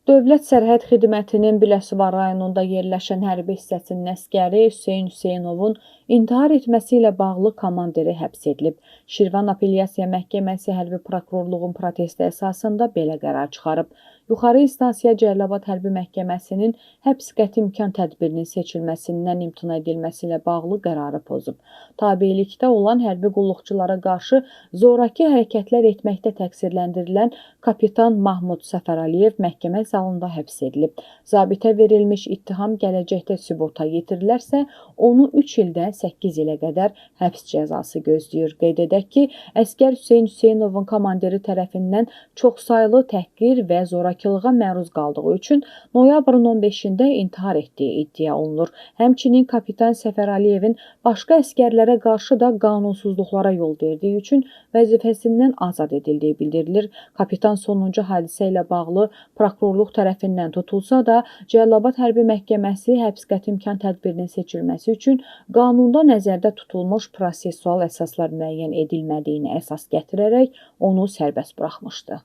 Dövlət Sərhəd Xidmətinin Biləsuvar rayonunda yerləşən hərbi hissəsinin əsgəri Hüseyn Hüseynovun intihar etməsi ilə bağlı komandiri həbs edilib. Şirvan Apellyasiya Məhkəməsi hərbi prokurorluğun protesti əsasında belə qərar çıxarıb. Yuxarı instansiya Cəlilabad Hərbi Məhkəməsinin həbs qəti imkan tədbirinin seçilməsindən imtina edilməsi ilə bağlı qərarı pozub. Tabelikdə olan hərbi qulluqçulara qarşı zorakı hərəkətlər etməkdə təqsirləndirilən kapitan Mahmud Səfərəliyev məhkəmə zalında həbs edilib. Zabitə verilmiş ittiham gələcəkdə sübuta yetirilərsə, onu 3 ildən 8 ilə qədər həbs cəzası gözləyir. Qeyd edək ki, əsgər Hüseyn Hüseynovun komandiri tərəfindən çoxsaylı təhqir və zorakılığa məruz qaldığı üçün noyabrın 15-də intihar etdiyi iddia olunur. Həmçinin kapitan Səfərəliyevin başqa əsgərlərə qarşı da qanunsuzluqlara yol verdiyi üçün vəzifəsindən azad edildiyi bildirilir. Kapitan sonuncu hadisə ilə bağlı prokurorluq tərəfindən tutulsa da, Cəlilabad Hərbi Məhkəməsi həbs qəti imkan tədbirinin seçilməsi üçün qanunda nəzərdə tutulmuş prosessual əsaslar müəyyən edilmədiyini əsas gətirərək onu sərbəst buraxmışdı.